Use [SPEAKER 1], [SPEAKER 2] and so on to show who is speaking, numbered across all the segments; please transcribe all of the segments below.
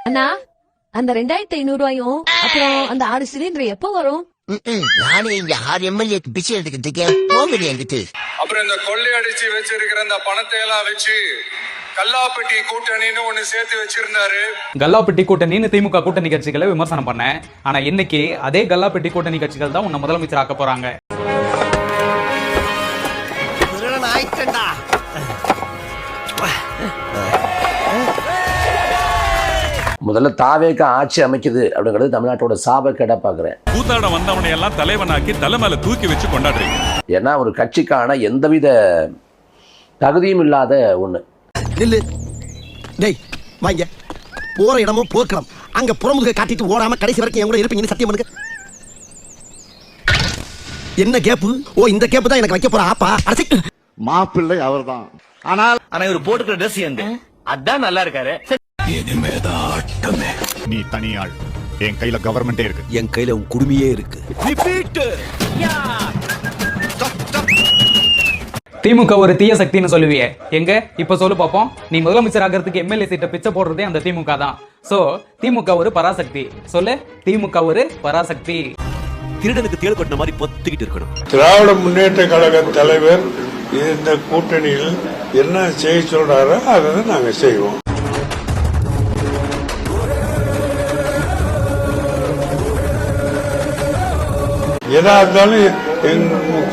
[SPEAKER 1] அண்ணா, அந்த 2500 ரூபாயும் அப்புறம் அந்த 6 சிலிண்டர் எப்போ வரும்?
[SPEAKER 2] நானே இங்க 6 எம்எல்ஏ பிச்சை எடுத்துக்கிட்டு இருக்கேன். போகல என்கிட்ட.
[SPEAKER 3] அப்புறம் இந்த கொள்ளையடிச்சு வச்சிருக்கிற இந்த பணத்தை எல்லாம் வச்சு கல்லாப்பட்டி கூட்டணின்னு ஒண்ணு சேர்த்து வச்சிருந்தாரு.
[SPEAKER 4] கல்லாப்பட்டி கூட்டணின்னு திமுக கூட்டணி கட்சிகளை விமர்சனம் பண்ணேன். ஆனா இன்னைக்கு அதே கல்லாப்பட்டி கூட்டணி கட்சிகள் தான் உன்னை முதலமைச்சர் ஆக்க போறாங்க.
[SPEAKER 5] முதல்ல தாவேக ஆட்சி அமைக்குது அப்படிங்கிறது தமிழ்நாட்டோட சாபக்கேடா பாக்குறேன்.
[SPEAKER 6] கூத்தாட வந்தவனை எல்லாம் தலைவனாக்கி தலைமையில தூக்கி வச்சு கொண்டாடுறீங்க.
[SPEAKER 5] ஏன்னா ஒரு கட்சிக்கான எந்தவித தகுதியும் இல்லாத ஒண்ணு.
[SPEAKER 7] நில்லு டேய் வாங்க, போற இடமும் போர்க்களம். அங்க புறமுக காட்டிட்டு ஓடாம கடைசி வரைக்கும் என் கூட இருப்பீங்கன்னு சத்தியம் பண்ணுங்க. என்ன கேப்பு? ஓ, இந்த கேப்பு தான் எனக்கு வைக்க போற ஆப்பா.
[SPEAKER 8] மாப்பிள்ளை அவர்தான். ஆனால்
[SPEAKER 9] இவர் போட்டுக்கிற ட்ரெஸ் எந்த அதான் நல்லா இருக்காரு.
[SPEAKER 8] நீ தனியாள், என் கையில கவர்மெண்டே இருக்கு,
[SPEAKER 7] என் கையில உன் குடுமையே இருக்கு.
[SPEAKER 4] திமுக ஒரு தீய சக்தின்னு சொல்லுவியே, எங்க இப்ப சொல்லு பாப்போம். நீ முதலமைச்சர் ஆகிறதுக்கு எம்எல்ஏ சீட்டை பிச்சை போடுறதே அந்த திமுக தான். சோ திமுக ஒரு பராசக்தி. சொல்லு, திமுக ஒரு பராசக்தி.
[SPEAKER 9] திருடனுக்கு தேள் கொட்டின மாதிரி பொத்துக்கிட்டு இருக்கணும்.
[SPEAKER 3] திராவிட முன்னேற்ற கழக தலைவர் இந்த கூட்டணியில் என்ன செய்ய சொல்றாரோ அதை நாங்க செய்வோம். எதா இருந்தாலும்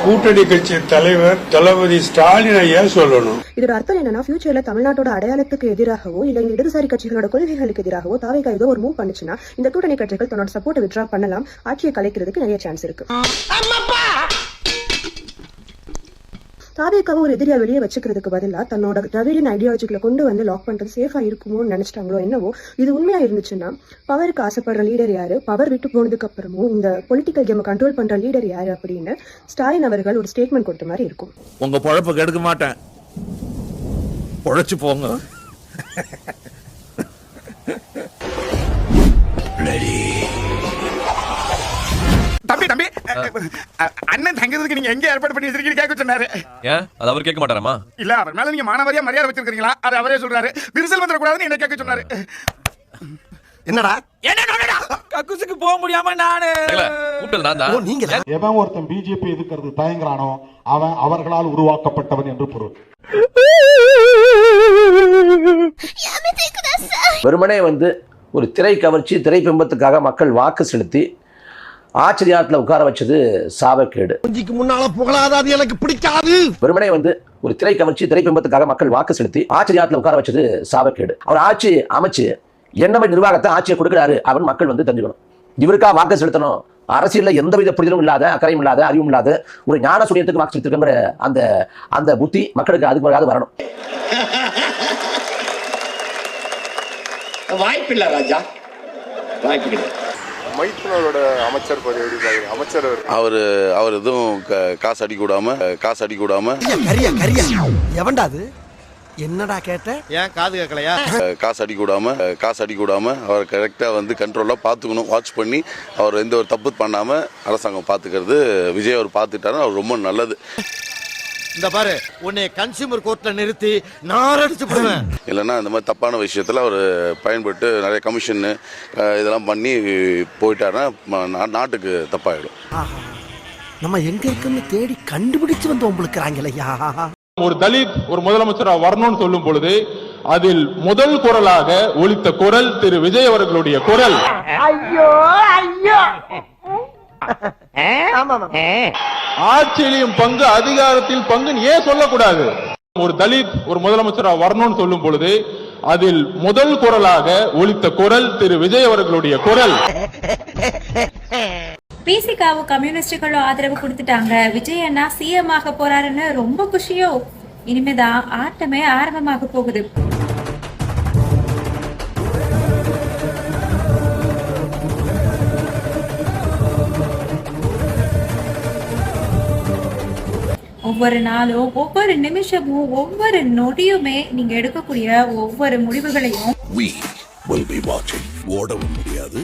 [SPEAKER 3] கூட்டணி கட்சி தலைவர் தளபதி ஸ்டாலின் ஐயா சொல்லணும்.
[SPEAKER 10] இதோட அர்த்தம் என்னன்னா, ஃபியூச்சர்ல தமிழ்நாட்டோட அடையாளத்துக்கு எதிராகவோ இல்ல இடதுசாரி கட்சிகளோட கொள்கைகளுக்கு எதிராகவோ தாவேகா ஏதோ ஒரு மூவ் பண்ணுச்சுன்னா இந்த கூட்டணி கட்சிகள் தன்னோட சப்போர்ட்டை வித்ட்ரா பண்ணலாம். ஆட்சியை கலைக்கிறதுக்கு நிறைய சான்ஸ் இருக்கு. தாவேகாவை ஒரு எதிரியா வெளியே வச்சுக்கிறதுக்கு பதிலா தன்னோட திராவிடன் ஐடியாலஜிகளை கொண்டு வந்து லாக் பண்றது சேஃபா இருக்குமோன்னு நினைச்சிட்டாங்களோ என்னவோ. இது உண்மையா இருந்துச்சுன்னா பவருக்கு ஆசைப்படுற லீடர் யாரு, பவர் விட்டு போனதுக்கு அப்புறமும் இந்த பொலிட்டிக்கல் கேமை கண்ட்ரோல் பண்ற லீடர் யாரு அப்படின்னு ஸ்டாலின் அவர்கள் ஒரு ஸ்டேட்மெண்ட் கொடுத்த மாதிரி இருக்கும்.
[SPEAKER 9] உங்க பொழப்ப கெடுக்க மாட்டேன், பொழைச்சு போங்க.
[SPEAKER 8] தம்பி தம்பி, அண்ணன் தங்கிறதுக்கு நீங்க எங்க ஏற்பாடு பண்ணி வச்சிருக்கீங்க கேட்க சொன்னாரு.
[SPEAKER 6] ஏன் அது அவர் கேட்க மாட்டாராமா?
[SPEAKER 8] இல்ல, அவர் மேல நீங்க மானவரியா மரியாதை வச்சிருக்கீங்களா அது அவரே சொல்றாரு. விரிசல் வந்துடக்கூடாதுன்னு என்ன கேட்க சொன்னாரு.
[SPEAKER 7] என்னடா
[SPEAKER 4] கக்குசுக்கு போக முடியாம நானு
[SPEAKER 7] நீங்க
[SPEAKER 8] எவன் ஒருத்தன் பிஜேபி எதுக்கிறது தயங்குறானோ அவன் அவர்களால் உருவாக்கப்பட்டவன் என்று பொருள்.
[SPEAKER 5] வெறுமனே ஒரு திரை கவர்ச்சி, திரை பிம்பத்துக்காக மக்கள் வாக்கு செலுத்தி ஆச்சரியத்துல உட்கார வச்சது சாபக்கேடு.
[SPEAKER 7] முன்னால புகழாதாது எனக்கு பிடிக்காது.
[SPEAKER 5] வெறுமனே ஒரு திரை கவர்ச்சி, திரை பிம்பத்துக்காக மக்கள் வாக்கு செலுத்தி ஆச்சரியத்துல உட்கார வச்சது சாபக்கேடு. அவர் ஆட்சி அமைச்சு என்ன மாதிரி நிர்வாகத்தை ஆட்சியை கொடுக்கிறாரு அப்படின்னு மக்கள் தெரிஞ்சுக்கணும். இவருக்கா வாக்கு செலுத்தணும். அரசியல்ல எந்தவித புரிதலும் இல்லாத, அக்கறையும் இல்லாத, அறிவும் இல்லாத ஒரு ஞான சுயத்துக்கு வாக்கு செலுத்திருக்கிற அந்த புத்தி மக்களுக்கு அதுக்கு வரணும்.
[SPEAKER 9] வாய்ப்பில்லை ராஜா, வாய்ப்பு.
[SPEAKER 3] மைத்துனரோட அமைச்சர் பதவி அமைச்சர்
[SPEAKER 11] அவர் எதுவும் காசு அடிக்க விடாம
[SPEAKER 7] எவன்டாது என்னடா கேட்ட?
[SPEAKER 9] ஏன் காது கேட்கலையா?
[SPEAKER 11] காசு அடிக்க விடாம அவர் கரெக்டா கண்ட்ரோலா பாத்துக்கணும். வாட்ச் பண்ணி அவர் எந்த ஒரு தப்பு பண்ணாம அரசாங்கம் பாத்துக்கிறது. விஜய் அவர் பாத்துட்டாரு, அவர் ரொம்ப நல்லது.
[SPEAKER 9] இந்த பாரு, உன்னை கன்சியூமர் கோர்ட்ல நிறுத்தி நான் அடிச்சு போடுவேன்.
[SPEAKER 11] இல்லைன்னா இந்த மாதிரி தப்பான விஷயத்துல அவர் பயன்பட்டு நிறைய கமிஷன் இதெல்லாம் பண்ணி போயிட்டாருன்னா நாட்டுக்கு தப்பாயிடும்.
[SPEAKER 7] நம்ம எங்க இருக்குன்னு தேடி கண்டுபிடிச்சு உங்களுக்கு.
[SPEAKER 3] ஒரு தலித் ஒரு முதலமைச்சரா வரணும்னு சொல்லும் பொழுது அதில் முதல் குரலாக ஒலித்த குரல் திரு விஜய் அவர்களுடைய குரல்.
[SPEAKER 10] ஐயோ ஐயோ,
[SPEAKER 3] ஆட்சியிலும் பங்கு, அதிகாரத்தில் பங்கு ஏன் சொல்லக்கூடாது? ஒரு தலித் ஒரு முதலமைச்சரா வரணும்னு சொல்லும் பொழுது அதில் முதல் குரலாக ஒலித்த குரல் திரு விஜய் அவர்களுடைய குரல்.
[SPEAKER 12] பிசிகாவு கம்யூனிஸ்டுகளும் ஆதரவு கொடுத்துட்டாங்க. விஜய் அண்ணா சிஎம் ஆக போறாருன்னு ரொம்ப குஷியோ. இனிமேதான் ஆட்டமே ஆரம்பமாக போகுது. ஒவ்வொரு நாளும், ஒவ்வொரு நிமிஷமும், ஒவ்வொரு நொடியுமே நீங்க எடுக்கக்கூடிய ஒவ்வொரு முடிவுகளையும்
[SPEAKER 7] ஓடவும் முடியாது,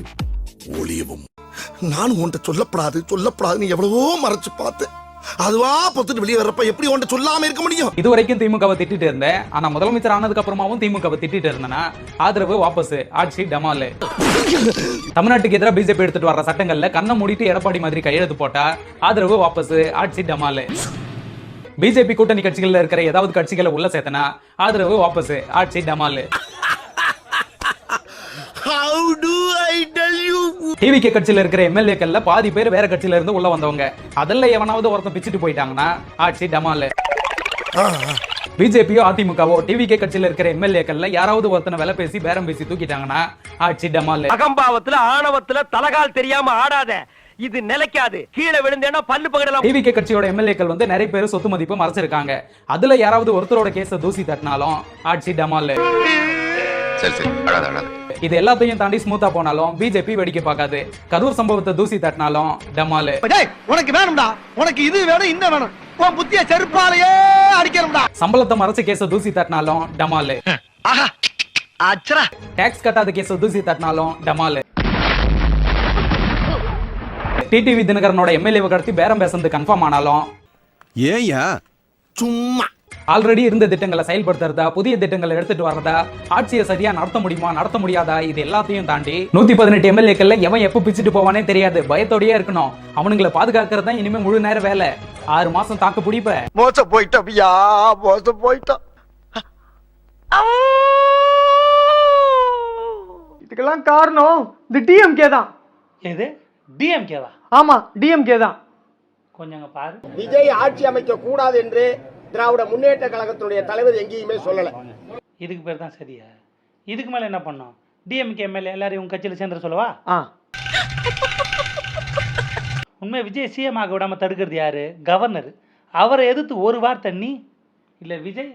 [SPEAKER 7] ஒளியவும். நானும் உன்கிட்ட சொல்லப்படாதுன்னு எவ்வளவோ மறைச்சு பார்த்தேன். அதுவா பொத்துட்டு வெளியே வர்றப்ப எப்படி உன்ட்ட சொல்லாம இருக்க முடியும்?
[SPEAKER 4] இதுவரைக்கும் திமுகவை திட்டிட்டு இருந்தேன். ஆனா முதலமைச்சர் ஆனதுக்கு அப்புறமாவும் திமுகவை திட்டிட்டு இருந்தேன்னா ஆதரவு வாபஸ், ஆட்சி டமால். தமிழ்நாட்டுக்கு எதிராக பிஜேபி எடுத்துட்டு வர்ற சட்டங்கள்ல கண்ணை மூடிட்டு எடப்பாடி மாதிரி கையெழுத்து போட்டா ஆதரவு வாபஸ், ஆட்சி டமால். பிஜேபி கூட்டணி கட்சிகள்ல இருக்கிற ஏதாவது கட்சிகளை உள்ள சேர்த்தனா ஆதரவு வாபஸ், ஆட்சி டமால். டிவிகே கட்சியில இருக்கிற எம்எல்ஏக்கள்ல பாதி பேர் வேற கட்சியில இருந்து உள்ள வந்தவங்க. அதெல்லாம் எவனாவது ஒருத்தன் பிச்சுட்டு போயிட்டாங்கன்னா ஆட்சி டமால். பிஜேபியோ அதிமுகவோ டிவிகே கட்சியில இருக்கிற எம்எல்ஏக்கள்ல யாராவது ஒருத்தனை விலை பேசி பேரம் பேசி தூக்கிட்டாங்கன்னா ஆட்சி டமால்.
[SPEAKER 13] அகம்பாவத்துல ஆணவத்துல தலகால் தெரியாம ஆடாத, இது நிலைக்காது. கீழே விழுந்தேன்னா பல்லு பகடலாம்.
[SPEAKER 4] டிவிகே கட்சியோட எம்எல்ஏக்கள் வந்து நிறைய பேர் சொத்து மதிப்பு மறைச்சிருக்காங்க. அதுல யாராவது ஒருத்தரோட கேஸ தூசி தட்டினாலும் ஆட்சி டமால். இது எல்லாத்தையும் தாண்டி ஸ்மூத்தா போனாலும் பிஜேபி வெடிக்க பார்க்காது. கரூர் சம்பவத்தை தூசி தட்டினாலும் டமால்.
[SPEAKER 7] உனக்கு வேணும்டா, உனக்கு இது வேணும் இந்த வேணும், உன் புத்திய செருப்பாலேயே அடிக்கணும்டா.
[SPEAKER 4] சம்பளத்தை மறைச்ச கேஸ தூசி தட்டினாலும் டமால். டாக்ஸ் கட்டாத கேஸ தூசி தட்டினாலும் டமால். டிடிவி தினகரனோட எம்எல்ஏ கடத்தி பேரம் பேசுறது கன்ஃபார்ம் ஆனாலும்
[SPEAKER 7] ஏயா சும்மா
[SPEAKER 4] ஆல்ரெடி இருந்த திட்டங்களை செயல்படுத்துறதா, புதிய திட்டங்களை எடுத்துட்டு வரதா, ஆட்சியை சரியா நடத்த முடியுமா நடத்த முடியாதா, இது எல்லாத்தையும் தாண்டி 118 எம்எல்ஏக்கள்ல எவன் எப்ப பிச்சுட்டு போவானே தெரியாது. பயத்தோடயே இருக்கணும். அவனுங்களை பாதுகாக்கிறது தான் இனிமே முழு நேர வேலை. 6 மாசம் தாக்கு பிடிப்ப.
[SPEAKER 7] மோச போயிட்டோம்யா, மோச போயிட்டோம்.
[SPEAKER 13] இதுக்கெல்லாம் காரணம் இந்த டிஎம்கே தான். எது டிஎம்கேவா? ஆமா டிஎம்கே தான். கொஞ்சம் பாரு.
[SPEAKER 9] விஜய் ஆட்சி அமைக்க கூடாது என்று திராவிட முன்னேற்ற கழகத்தினுடைய தலைவர் எங்கேயுமே சொல்லல.
[SPEAKER 13] இதுக்கு பேர் தான் சரியா? இதுக்கு மேல என்ன பண்ணோம்? டிஎம்கே எம்எல்ஏ எல்லாரையும் உங்க கட்சியில சேர்ந்து சொல்லவா? உண்மை விஜய் சிஎம் ஆக விடாம தடுக்கிறது யாரு? கவர்னர். அவரை எதிர்த்து ஒரு வார்த்தை நீ இல்ல விஜய்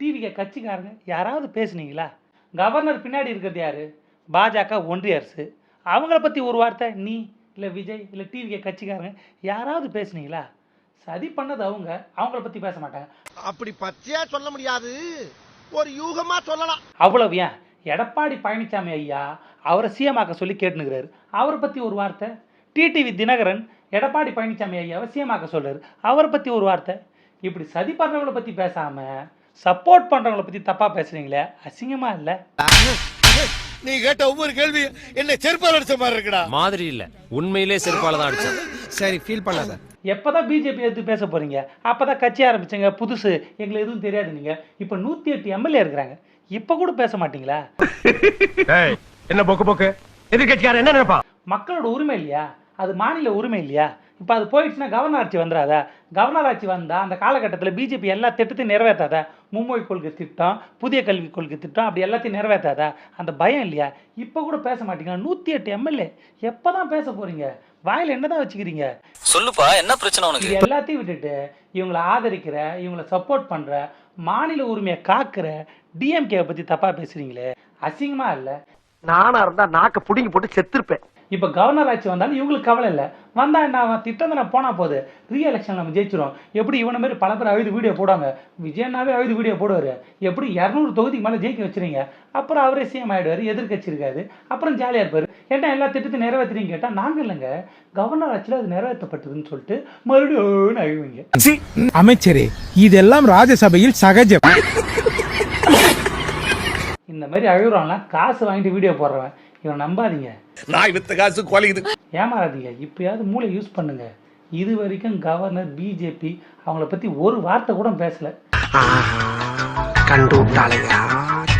[SPEAKER 13] டிவிகே கட்சிக்காரங்க யாராவது பேசுனீங்களா? கவர்னர் பின்னாடி இருக்கிறது யாரு? பாஜக ஒன்றிய அரசு. அவங்கள பத்தி ஒரு வார்த்தை நீ இல்ல விஜய் இல்ல டிவிகே கட்சிக்காரங்க யாராவது பேசுனீங்களா? சதி பண்ணது அவங்கள பத்தி பேச மாட்டாங்க.
[SPEAKER 7] அப்படி பச்சையா சொல்ல முடியாது, ஒரு யூகமா சொல்லலாம்.
[SPEAKER 13] அவ்வளவு ஏன் எடப்பாடி பழனிசாமி ஐயா அவரை சிஎம் ஆக்க சொல்லி கேட்டுனுக்கிறாரு. அவரை பத்தி ஒரு வார்த்தை. டிடிவி தினகரன் எடப்பாடி பழனிசாமி ஐயாவை சிஎம் ஆக்க சொல்றாரு. அவரை பத்தி ஒரு வார்த்தை. இப்படி சதி பண்றவங்களை பத்தி பேசாம சப்போர்ட் பண்றவங்களை பத்தி தப்பா பேசுறீங்களே, அசிங்கமா இல்ல?
[SPEAKER 9] நீ கேட்ட ஒவ்வொரு கேள்வி என்ன செருப்பால் அடிச்ச மாதிரி இருக்குடா.
[SPEAKER 13] மாதிரி இல்ல, உண்மையிலே செருப்பால தான் அடிச்சேன்.
[SPEAKER 7] சரி ஃபீல் பண்ணாத.
[SPEAKER 13] எப்பதான் பிஜேபி எடுத்து பேச போறீங்க? அப்பதான் கட்சி ஆரம்பிச்சீங்க, புதுசு, எங்களுக்கு எதுவும் தெரியாது. நீங்க இப்ப 108 எம்எல்ஏ இருக்கிறாங்க, இப்ப கூட பேச மாட்டீங்களா?
[SPEAKER 9] என்ன போக்கு போக்கு எதிர்கட்சியார் என்ன நினைப்பா?
[SPEAKER 13] மக்களோட உரிமை இல்லையா? அது மாநில உரிமை இல்லையா? இப்போ அது போயிடுச்சுன்னா கவர்னர் ஆட்சி வந்துடாதா? கவர்னர் ஆட்சி வந்தால் அந்த காலகட்டத்தில் பிஜேபி எல்லா திட்டத்தையும் நிறைவேற்றாதா? மும்மொழி கொள்கை திட்டம், புதிய கல்விக் கொள்கை திட்டம், அப்படி எல்லாத்தையும் நிறைவேற்றாதா? அந்த பயம் இல்லையா? இப்போ கூட பேச மாட்டீங்களா? 108 எம்எல்ஏ எப்போ தான் பேச போறீங்க? வாயில் என்னதான் வச்சுக்கிறீங்க?
[SPEAKER 4] சொல்லுப்பா, என்ன பிரச்சனை உனக்கு?
[SPEAKER 13] இது எல்லாத்தையும் விட்டுட்டு இவங்களை ஆதரிக்கிற, இவங்களை சப்போர்ட் பண்ற, மாநில உரிமையை காக்குற டிஎம்கே பத்தி தப்பா பேசுறீங்களே, அசிங்கமா இல்ல?
[SPEAKER 9] நானா இருந்தா நாக்க புடிங்கி போட்டு செத்துருப்பேன்.
[SPEAKER 13] இப்போ கவர்னர் ஆட்சி வந்தாலும் இவங்களுக்கு கவலை இல்லை. வந்தா என்ன, திட்டம் தானே போனா போகுது. ரீ எலெக்ஷன் நம்ம ஜெயிச்சிரும். எப்படி இவனை மாதிரி பல பேர் அழுது வீடியோ போடுவாங்க. விஜயனாவே அழுது வீடியோ போடுவாரு. எப்படி 200 தொகுதிக்கு மேலே ஜெயிக்க வச்சுறீங்க. அப்புறம் அவரே சிஎம் ஆயிடுவாரு, எதிர்கட்சி இருக்காது, அப்புறம் ஜாலியா இருப்பாரு. ஏன்னா எல்லா திட்டத்தையும் நிறைவேற்றுறீங்க கேட்டா நாங்க இல்லைங்க, கவர்னர் ஆட்சியில் அது நிறைவேற்றப்பட்டதுன்னு சொல்லிட்டு மறுபடியும் அழுவீங்க.
[SPEAKER 8] அமைச்சரே, இதெல்லாம் ராஜ்யசபையில் சகஜம்.
[SPEAKER 13] இந்த மாதிரி அழுகுறான்லாம் காசு வாங்கிட்டு வீடியோ போடுறவன், இவன் நம்பாதீங்க.
[SPEAKER 8] நான் வித்த காசு குலையுது.
[SPEAKER 13] ஏமாறாதீங்க. இப்பயாவது மூளை யூஸ் பண்ணுங்க. இது வரைக்கும் கவர்னர் பிஜேபி அவங்கள பத்தி ஒரு வார்த்தை கூட பேசல.
[SPEAKER 7] கண்டு விட்டாளையா,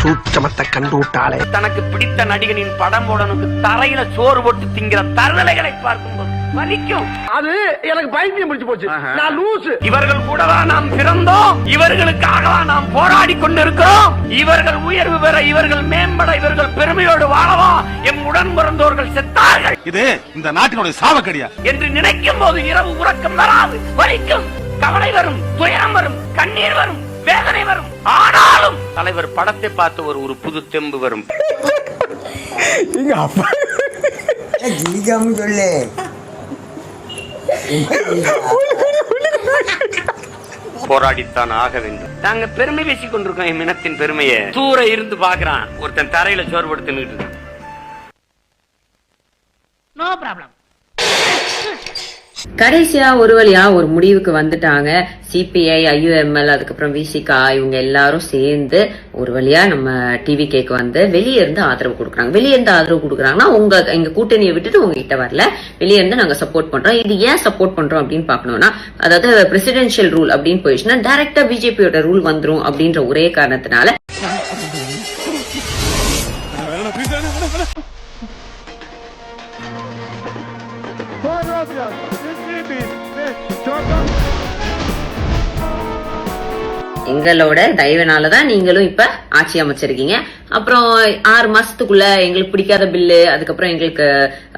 [SPEAKER 7] சூச்சமத்தை கண்டு விட்டாளே.
[SPEAKER 13] தனக்கு பிடித்த நடிகனின் படம் போடணுக்கு தரையில சோறு போட்டு திங்கிற தரநிலைகளை பார்க்கும்போது வலிக்கும்.
[SPEAKER 9] அது எனக்கு பைத்தியம் முடிச்சு போச்சு. நான் லூசு.
[SPEAKER 13] இவர்கள் கூடவா நாம் பிறந்தோம்? இவர்களுக்காகவா நாம் போராடி கொண்டிருக்கிறோம்? இவர்கள் உயர்வு பெற, இவர்கள் மேம்பட, இவர்கள் பெருமையோடு வாழவா எம் உடன் பிறந்தோர்கள் செத்தார்கள்.
[SPEAKER 8] இது இந்த நாட்டினுடைய சாவக்கடியா
[SPEAKER 13] என்று நினைக்கும் போது இரவு உறக்கம் வராது, வலிக்கும், கவலை வரும், துயரம் வரும், கண்ணீர் வரும், வேதனை வரும். ஆனாலும் தலைவர் படத்தை பார்த்து ஒரு புது தெம்பு வரும். போராடித்தான் ஆக வேண்டும். நாங்க பெருமை பேசிக் கொண்டிருக்கோம். என் இனத்தின் பெருமையை தூர இருந்து பாக்குறான் ஒருத்தன் தரையில சோறு படுத்துன்னு. No problem.
[SPEAKER 14] கடைசியா ஒரு வழியா ஒரு முடிவுக்கு வந்துட்டாங்க. சிபிஐ, IUML, அதுக்கப்புறம் விசிகா இவங்க எல்லாரும் சேர்ந்து ஒரு வழியா நம்ம டிவிகேக்கு வந்து வெளியே இருந்து ஆதரவு கொடுக்குறாங்க. வெளியே இருந்து ஆதரவு கொடுக்குறாங்கன்னா எங்க கூட்டணியை விட்டுட்டு உங்ககிட்ட வரல, வெளியே இருந்து நாங்க சப்போர்ட் பண்றோம். இது ஏன் சப்போர்ட் பண்றோம் அப்படின்னு பாக்கணும்னா, அதாவது பிரசிடென்ஷியல் ரூல் அப்படின்னு போயிடுச்சுன்னா டைரக்டா பிஜேபியோட ரூல் வந்துரும் அப்படின்ற ஒரே காரணத்தினால எங்களோட தயவுனாலதான் நீங்களும் இப்ப ஆட்சி அமைச்சிருக்கீங்க. அப்புறம் 6 மாசத்துக்குள்ள எங்களுக்கு பிடிக்காத பில்லு, அதுக்கப்புறம் எங்களுக்கு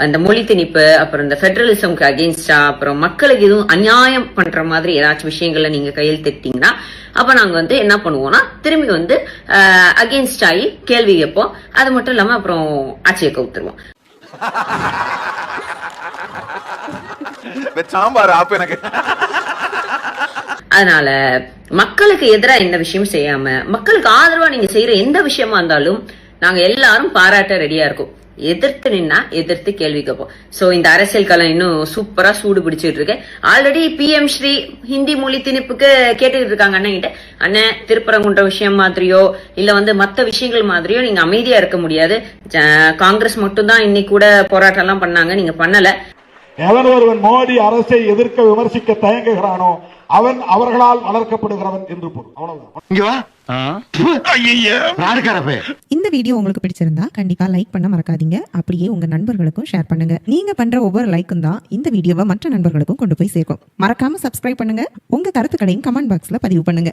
[SPEAKER 14] அந்த மொழி திணிப்பு, அப்புறம் இந்த பெடரலிசம்க்கு அகெயின்ஸ்டா, அப்புறம் மக்களுக்கு எதுவும் அநியாயம் பண்ற மாதிரி ஏதாச்சும் விஷயங்கள்ல நீங்க கையில் திட்டீங்கன்னா அப்ப நாங்க வந்து என்ன பண்ணுவோம்னா திரும்பி வந்து அகெயின்ஸ்ட் ஆகி கேள்வி கேட்போம். அது மட்டும் இல்லாம அப்புறம் ஆட்சியை கவுத்துருவோம்.
[SPEAKER 8] சாம்பார் ஆப் எனக்கு.
[SPEAKER 14] அதனால மக்களுக்கு எதிராக எந்த விஷயம் செய்யாம மக்களுக்கு ஆதரவா நீங்க செய்யற எந்த விஷயமா இருந்தாலும் நாங்க எல்லாரும் பாராட்ட ரெடியா இருக்கோம். எதிர்த்து நின்னா எதிர்த்து கேள்வி கேட்போம். சோ இந்த அரசியல் களம் இன்னும் சூப்பரா சூடு பிடிச்சிட்டு இருக்கு. ஆல்ரெடி PM ஸ்ரீ ஹிந்தி மொழி திணிப்புக்கு கேட்டுக்கிட்டு இருக்காங்க அண்ணன். அண்ணன் திருப்பரங்குன்ற விஷயம் மாதிரியோ இல்ல வந்து மத்த விஷயங்கள் மாதிரியோ நீங்க அமைதியா இருக்க முடியாது. காங்கிரஸ் மட்டும் தான் இன்னைக்கு கூட போராட்டம் எல்லாம் பண்ணாங்க, நீங்க பண்ணல.
[SPEAKER 15] எவன் ஒருவன் மோடி அரசை எதிர்க்க விமர்சிக்க தயங்குகிறானோ அவன் அவர்களால் வளர்க்கப்படுகிறவன் என்று பொருள். அவ்வளவுதான்.
[SPEAKER 16] இந்த வீடியோ உங்களுக்கு பிடிச்சிருந்தா கண்டிப்பா லைக் பண்ண மறக்காதீங்க. அப்படியே உங்க நண்பர்களுக்கும் ஷேர் பண்ணுங்க. நீங்க பண்ற ஒவ்வொரு லைக்கும் தான் இந்த வீடியோவை மற்ற நண்பர்களுக்கும் கொண்டு போய் சேர்க்கும். மறக்காம சப்ஸ்கிரைப் பண்ணுங்க. உங்க கருத்துக்களையும் கமெண்ட் பாக்ஸ்ல பதிவு பண்ணுங்க.